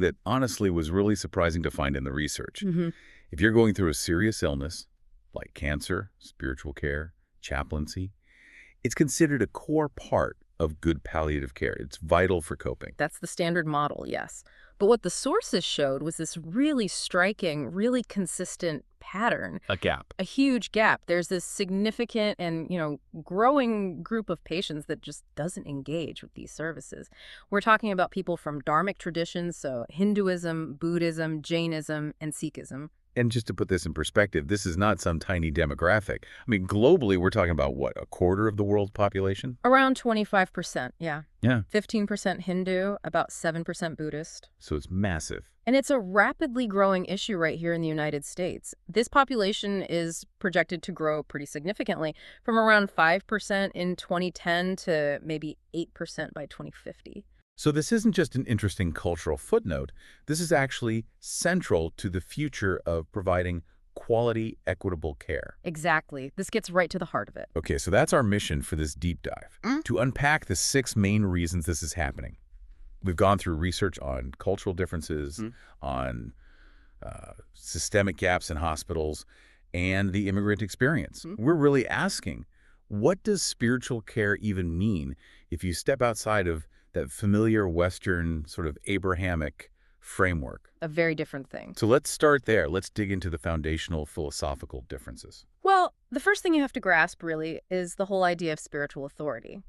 That honestly was really surprising to find in the research. Hmm. If you're going through a serious illness, like cancer, spiritual care, chaplaincy, it's considered a core part of good palliative care. It's vital for coping. That's the standard model, yes. But what the sources showed was this really striking, really consistent pattern. A gap. A huge gap. There's this significant and, growing group of patients that just doesn't engage with these services. We're talking about people from Dharmic traditions, so Hinduism, Buddhism, Jainism, and Sikhism. And just to put this in perspective, this is not some tiny demographic. I mean, globally, we're talking about, what, a quarter of the world's population? Around 25%, yeah. Yeah. 15% Hindu, about 7% Buddhist. So it's massive. And it's a rapidly growing issue right here in the United States. This population is projected to grow pretty significantly, from around 5% in 2010 to maybe 8% by 2050. So this isn't just an interesting cultural footnote. This is actually central to the future of providing quality, equitable care. Exactly. This gets right to the heart of it. Okay, so that's our mission for this deep dive, to unpack the 6 main reasons this is happening. We've gone through research on cultural differences, on systemic gaps in hospitals, and the immigrant experience. We're really asking, what does spiritual care even mean if you step outside of that familiar Western sort of Abrahamic framework? A very different thing. So let's start there. Let's dig into the foundational philosophical differences. Well, the first thing you have to grasp, really, is the whole idea of spiritual authority.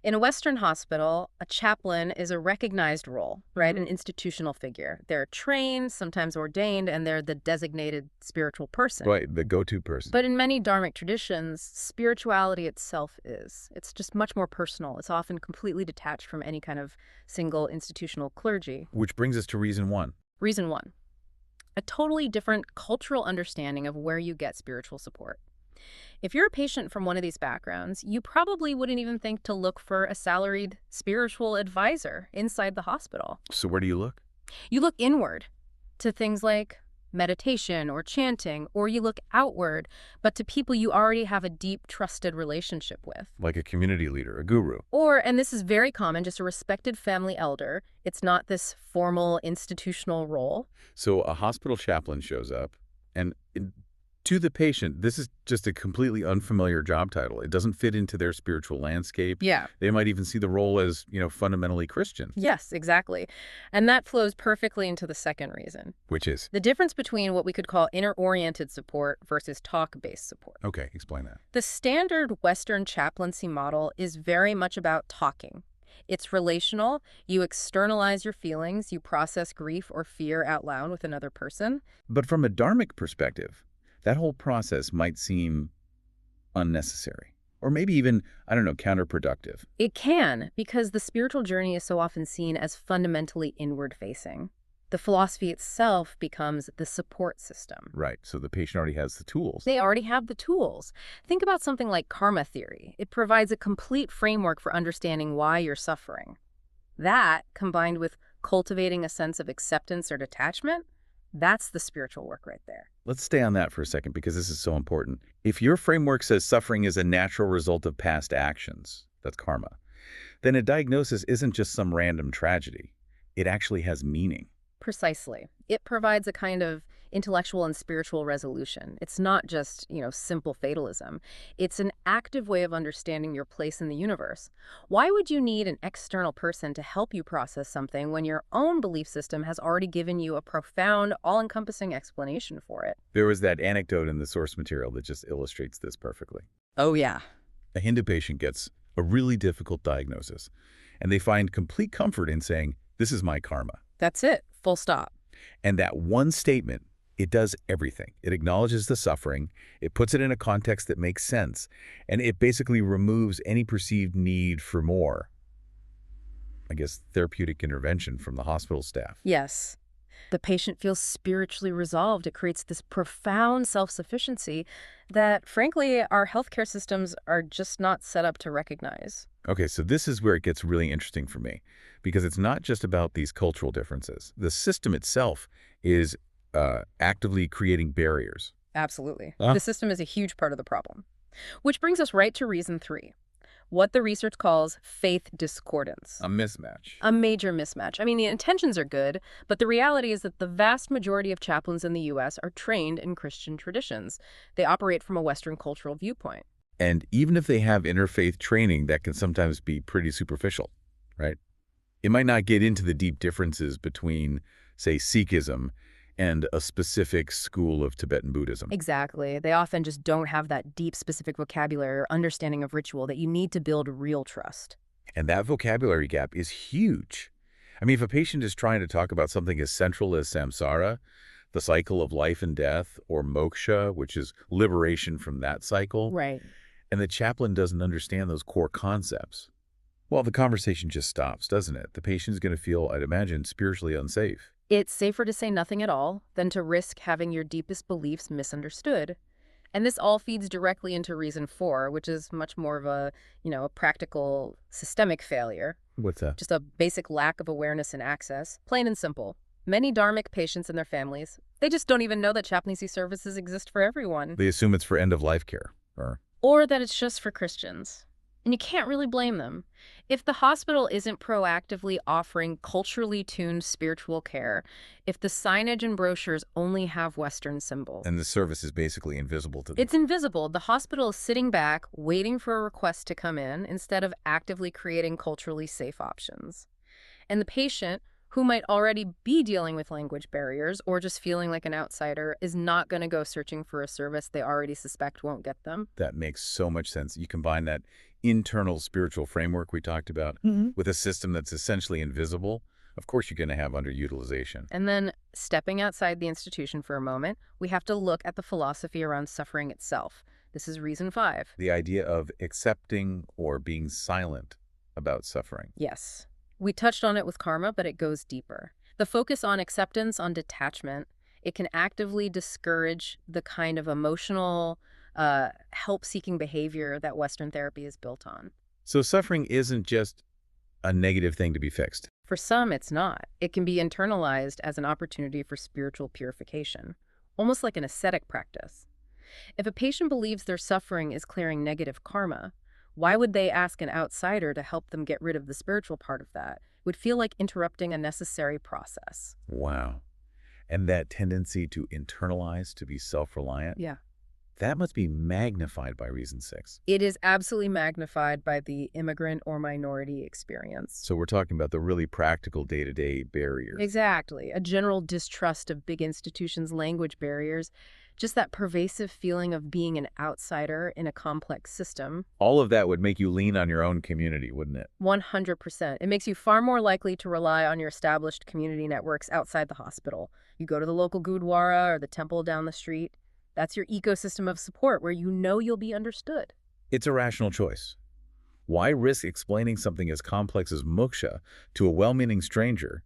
In a Western hospital, a chaplain is a recognized role, right? An institutional figure. They're trained, sometimes ordained, and they're the designated spiritual person. Right, the go-to person. But in many Dharmic traditions, spirituality itself is. It's just much more personal. It's often completely detached from any kind of single institutional clergy. Which brings us to reason 1. Reason 1, a totally different cultural understanding of where you get spiritual support. If you're a patient from one of these backgrounds, you probably wouldn't even think to look for a salaried spiritual advisor inside the hospital. So where do you look? You look inward to things like meditation or chanting, or you look outward, but to people you already have a deep, trusted relationship with. Like a community leader, a guru. Or, and this is very common, just a respected family elder. It's not this formal institutional role. So a hospital chaplain shows up, and to the patient, this is just a completely unfamiliar job title. It doesn't fit into their spiritual landscape. Yeah. They might even see the role as, fundamentally Christian. Yes, exactly. And that flows perfectly into the second reason. Which is? The difference between what we could call inner-oriented support versus talk-based support. Okay, explain that. The standard Western chaplaincy model is very much about talking. It's relational. You externalize your feelings. You process grief or fear out loud with another person. But from a Dharmic perspective, that whole process might seem unnecessary, or maybe even, counterproductive. It can, because the spiritual journey is so often seen as fundamentally inward-facing. The philosophy itself becomes the support system. Right, so the patient already has the tools. They already have the tools. Think about something like karma theory. It provides a complete framework for understanding why you're suffering. That, combined with cultivating a sense of acceptance or detachment, that's the spiritual work right there. Let's stay on that for a second, because this is so important. If your framework says suffering is a natural result of past actions, that's karma, then a diagnosis isn't just some random tragedy. It actually has meaning. Precisely. It provides a kind of intellectual and spiritual resolution. It's not just, simple fatalism. It's an active way of understanding your place in the universe. Why would you need an external person to help you process something when your own belief system has already given you a profound, all-encompassing explanation for it? There was that anecdote in the source material that just illustrates this perfectly. Oh, yeah. A Hindu patient gets a really difficult diagnosis, and they find complete comfort in saying, "This is my karma." That's it. Full stop. And that one statement, it does everything. It acknowledges the suffering, it puts it in a context that makes sense, and it basically removes any perceived need for more, therapeutic intervention from the hospital staff. Yes. The patient feels spiritually resolved. It creates this profound self-sufficiency that, frankly, our healthcare systems are just not set up to recognize. Okay, so this is where it gets really interesting for me, because it's not just about these cultural differences. The system itself is actively creating barriers. Absolutely. The system is a huge part of the problem. Which brings us right to reason 3. what the research calls faith discordance. A mismatch. A major mismatch. I mean, the intentions are good, but the reality is that the vast majority of chaplains in the U.S. are trained in Christian traditions. They operate from a Western cultural viewpoint. And even if they have interfaith training, that can sometimes be pretty superficial, right? It might not get into the deep differences between, say, Sikhism and a specific school of Tibetan Buddhism. Exactly. They often just don't have that deep, specific vocabulary or understanding of ritual that you need to build real trust. And that vocabulary gap is huge. I mean, if a patient is trying to talk about something as central as samsara, the cycle of life and death, or moksha, which is liberation from that cycle, Right. and the chaplain doesn't understand those core concepts, well, the conversation just stops, doesn't it? The patient's going to feel, I'd imagine, spiritually unsafe. It's safer to say nothing at all than to risk having your deepest beliefs misunderstood. And this all feeds directly into reason 4, which is much more of a practical systemic failure. What's that? Just a basic lack of awareness and access. Plain and simple. Many Dharmic patients and their families, they just don't even know that chaplaincy services exist for everyone. They assume it's for end-of-life care, Or that it's just for Christians. And you can't really blame them. If the hospital isn't proactively offering culturally tuned spiritual care, if the signage and brochures only have Western symbols, and the service is basically invisible to them. it's invisible. The hospital is sitting back, waiting for a request to come in, instead of actively creating culturally safe options. And the patient, who might already be dealing with language barriers or just feeling like an outsider, is not going to go searching for a service they already suspect won't get them. That makes so much sense. You combine that internal spiritual framework we talked about with a system that's essentially invisible, of course you're going to have underutilization. And then, stepping outside the institution for a moment, we have to look at the philosophy around suffering itself. This is reason 5. The idea of accepting or being silent about suffering. Yes. We touched on it with karma, but it goes deeper. The focus on acceptance, on detachment, it can actively discourage the kind of emotional, help-seeking behavior that Western therapy is built on. So suffering isn't just a negative thing to be fixed. For some, it's not. It can be internalized as an opportunity for spiritual purification, almost like an ascetic practice. If a patient believes their suffering is clearing negative karma, why would they ask an outsider to help them get rid of the spiritual part of that? It would feel like interrupting a necessary process. Wow. And that tendency to internalize, to be self-reliant, Yeah. that must be magnified by reason 6. It is absolutely magnified by the immigrant or minority experience. So we're talking about the really practical day-to-day barriers. Exactly. A general distrust of big institutions' language barriers, just that pervasive feeling of being an outsider in a complex system. All of that would make you lean on your own community, wouldn't it? 100%. It makes you far more likely to rely on your established community networks outside the hospital. You go to the local gurdwara or the temple down the street. That's your ecosystem of support where you know you'll be understood. It's a rational choice. Why risk explaining something as complex as moksha to a well-meaning stranger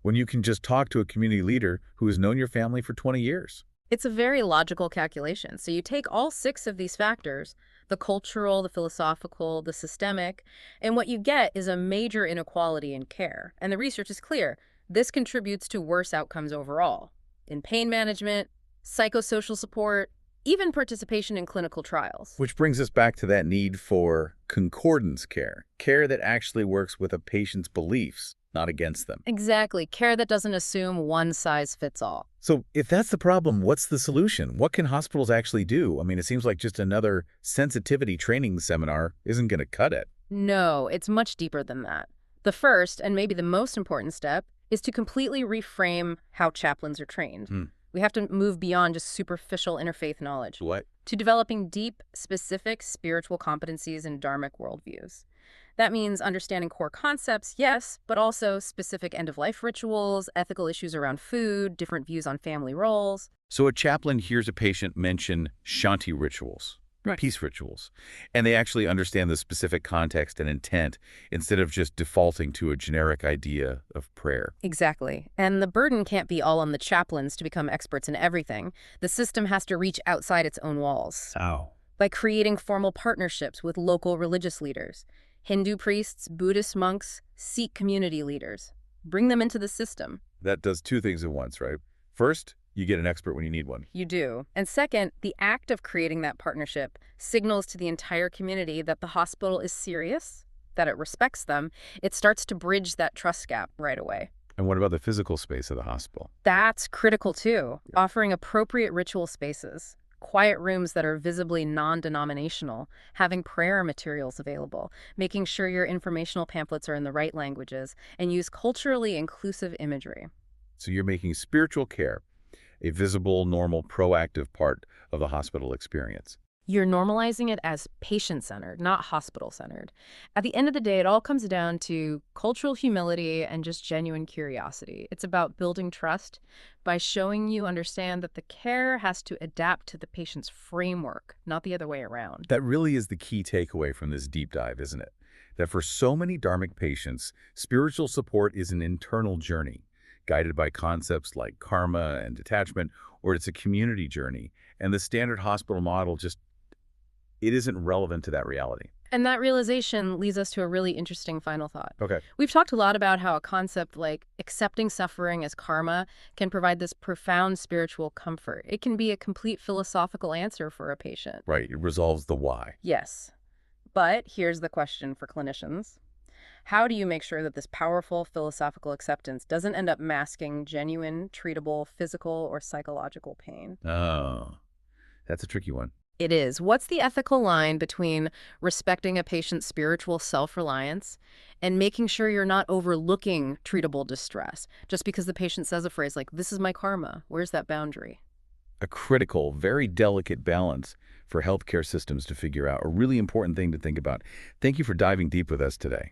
when you can just talk to a community leader who has known your family for 20 years? It's a very logical calculation. So you take all 6 of these factors, the cultural, the philosophical, the systemic, and what you get is a major inequality in care. And the research is clear. This contributes to worse outcomes overall, in pain management, psychosocial support, even participation in clinical trials. Which brings us back to that need for concordance care, care that actually works with a patient's beliefs, not against them. Exactly. Care that doesn't assume one size fits all. So if that's the problem, what's the solution? What can hospitals actually do? I mean, it seems like just another sensitivity training seminar isn't going to cut it. No, it's much deeper than that. The first, and maybe the most important step, is to completely reframe how chaplains are trained. We have to move beyond just superficial interfaith knowledge What? to developing deep, specific spiritual competencies and Dharmic worldviews. That means understanding core concepts, yes, but also specific end-of-life rituals, ethical issues around food, different views on family roles. So a chaplain hears a patient mention shanti rituals, peace rituals, and they actually understand the specific context and intent instead of just defaulting to a generic idea of prayer. Exactly. And the burden can't be all on the chaplains to become experts in everything. The system has to reach outside its own walls. How? By creating formal partnerships with local religious leaders, Hindu priests, Buddhist monks, Sikh community leaders. Bring them into the system. That does two things at once, right? First, You get an expert when you need one. You do. And second, the act of creating that partnership signals to the entire community that the hospital is serious, that it respects them. It starts to bridge that trust gap right away. And what about the physical space of the hospital? That's critical too. Offering appropriate ritual spaces, quiet rooms that are visibly non-denominational, having prayer materials available, making sure your informational pamphlets are in the right languages, and use culturally inclusive imagery. So you're making spiritual care a visible, normal, proactive part of the hospital experience. You're normalizing it as patient-centered, not hospital-centered. At the end of the day, it all comes down to cultural humility and just genuine curiosity. It's about building trust by showing you understand that the care has to adapt to the patient's framework, not the other way around. That really is the key takeaway from this deep dive, isn't it? That for so many Dharmic patients, spiritual support is an internal journey, guided by concepts like karma and detachment, or it's a community journey. And the standard hospital model it isn't relevant to that reality. And that realization leads us to a really interesting final thought. Okay. We've talked a lot about how a concept like accepting suffering as karma can provide this profound spiritual comfort. It can be a complete philosophical answer for a patient. Right. It resolves the why. Yes. But here's the question for clinicians. How do you make sure that this powerful philosophical acceptance doesn't end up masking genuine, treatable, physical or psychological pain? Oh, that's a tricky one. It is. What's the ethical line between respecting a patient's spiritual self-reliance and making sure you're not overlooking treatable distress just because the patient says a phrase like, this is my karma? Where's that boundary? A critical, very delicate balance for healthcare systems to figure out. A really important thing to think about. Thank you for diving deep with us today.